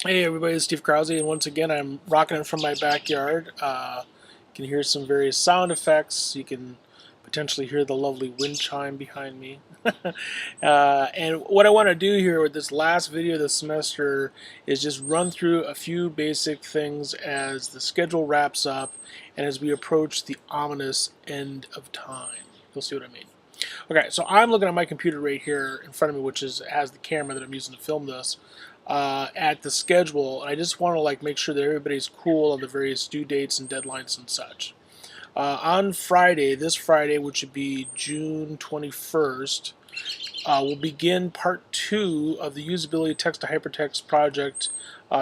Hey everybody, it's Steve Krause, and once again I'm rocking it from my backyard. You can hear some various sound effects. You can potentially hear the lovely wind chime behind me. And what I want to do here with this last video of the semester is just run through a few basic things as the schedule wraps up and as we approach the ominous end of time. You'll see what I mean. Okay, so I'm looking at my computer right here in front of me, which has the camera that I'm using to film this, at the schedule. And I just want to make sure that everybody's cool on the various due dates and deadlines and such. On Friday, this Friday, which would be June 21st, we'll begin part 2 of the usability text to hypertext project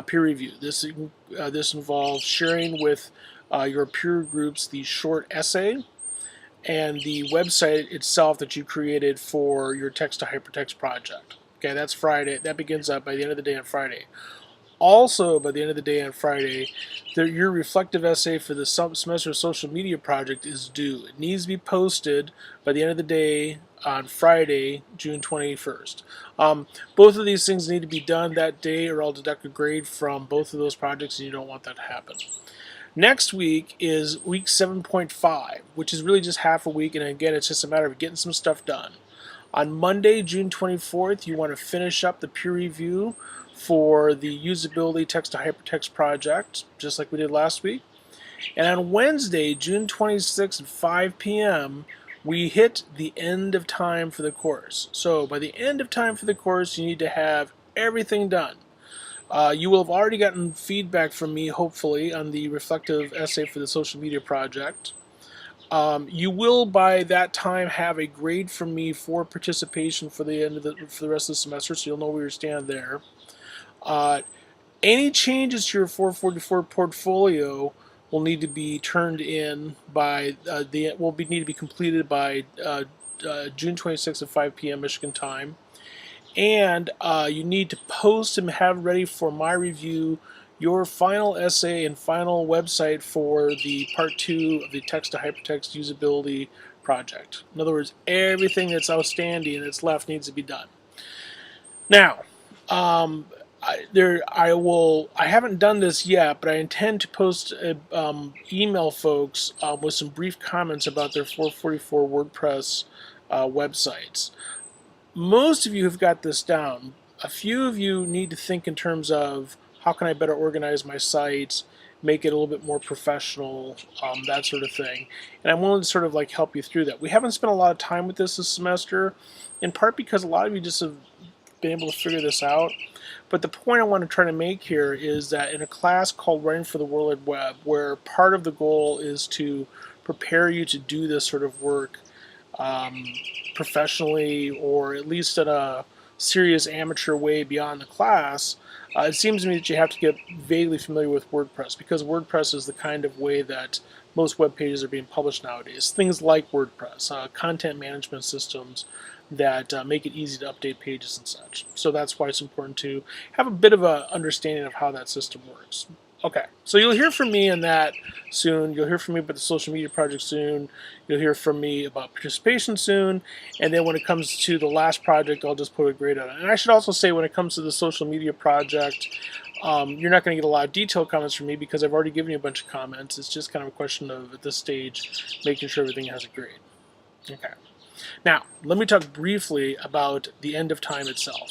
peer review. This involves sharing with your peer groups the short essay and the website itself that you created for your text to hypertext project. Okay, that's Friday. That begins up by the end of the day on Friday. Also, by the end of the day on Friday, your reflective essay for the semester social media project is due. It needs to be posted by the end of the day on Friday, June 21st. Both of these things need to be done that day, or I'll deduct a grade from both of those projects, and you don't want that to happen. Next week is week 7.5, which is really just half a week, and again, it's just a matter of getting some stuff done. On Monday, June 24th, you want to finish up the peer review for the usability text to hypertext project, just like we did last week. And on Wednesday, June 26th at 5 p.m., we hit the end of time for the course. So by the end of time for the course, you need to have everything done. You will have already gotten feedback from me, hopefully, on the reflective essay for the social media project. You will, by that time, have a grade from me for participation for the rest of the semester, so you'll know where you stand there. Any changes to your 444 portfolio will need to be turned in by need to be completed by June 26th at 5 p.m. Michigan time. And you need to post and have ready for my review your final essay and final website for the part 2 of the text to hypertext usability project. In other words, everything that's outstanding that's left needs to be done. Now, I haven't done this yet, but I intend to post email folks with some brief comments about their 444 WordPress websites. Most of you have got this down. A few of you need to think in terms of how can I better organize my sites, make it a little bit more professional, that sort of thing. And I'm willing to sort of help you through that. We haven't spent a lot of time with this semester, in part because a lot of you just have been able to figure this out. But the point I want to try to make here is that in a class called Writing for the World Wide Web, where part of the goal is to prepare you to do this sort of work professionally, or at least in a serious amateur way beyond the class, it seems to me that you have to get vaguely familiar with WordPress, because WordPress is the kind of way that most web pages are being published nowadays. Things like WordPress, content management systems that make it easy to update pages and such. So that's why it's important to have a bit of an understanding of how that system works. Okay, so you'll hear from me on that soon. You'll hear from me about the social media project soon. You'll hear from me about participation soon. And then when it comes to the last project, I'll just put a grade on it. And I should also say, when it comes to the social media project, you're not going to get a lot of detailed comments from me because I've already given you a bunch of comments. It's just kind of a question of, at this stage, making sure everything has a grade. Okay. Now, let me talk briefly about the end of time itself.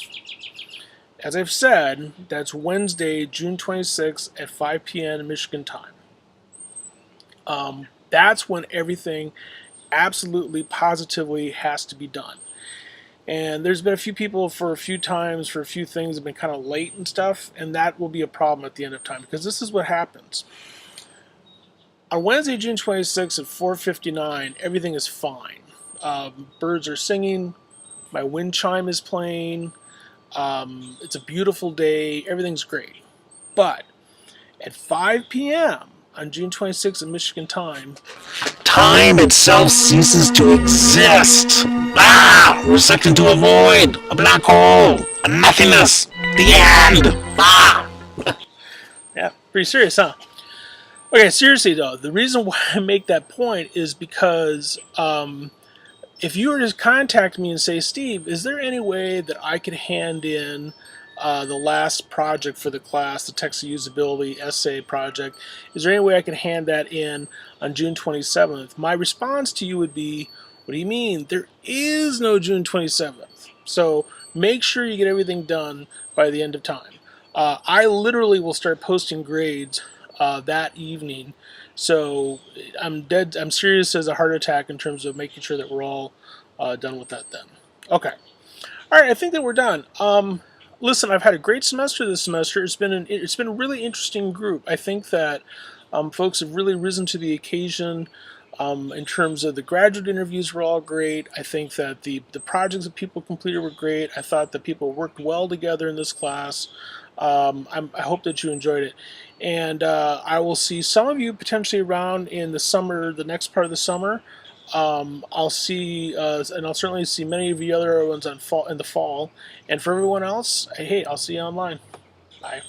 As I've said, that's Wednesday, June 26th at 5 p.m. Michigan time. That's when everything absolutely, positively has to be done. And there's been a few people for a few times, for a few things, have been kind of late and stuff, and that will be a problem at the end of time, because this is what happens. On Wednesday, June 26th at 4:59, everything is fine. Birds are singing, my wind chime is playing, it's a beautiful day, everything's great. But at 5 p.m. on June 26th in Michigan time, time itself ceases to exist. We're sucked into a void, a black hole, a nothingness, the end. Yeah, pretty serious, huh? Okay, seriously though, the reason why I make that point is because if you were to contact me and say, Steve, is there any way that I could hand in the last project for the class, the text usability essay project. Is there any way I can hand that in on June 27th? My response to you would be, what do you mean? There is no June 27th. So make sure you get everything done by the end of time. I literally will start posting grades that evening. So I'm serious as a heart attack in terms of making sure that we're all done with that then. Okay. All right, I think that we're done. Listen, I've had a great semester this semester. It's been a really interesting group. I think that folks have really risen to the occasion. In terms of the graduate interviews were all great. I think that the projects that people completed were great. I thought that people worked well together in this class. I hope that you enjoyed it. And I will see some of you potentially around in the summer, the next part of the summer. I'll see, and I'll certainly see many of the other ones in the fall. And for everyone else, hey, I'll see you online. Bye.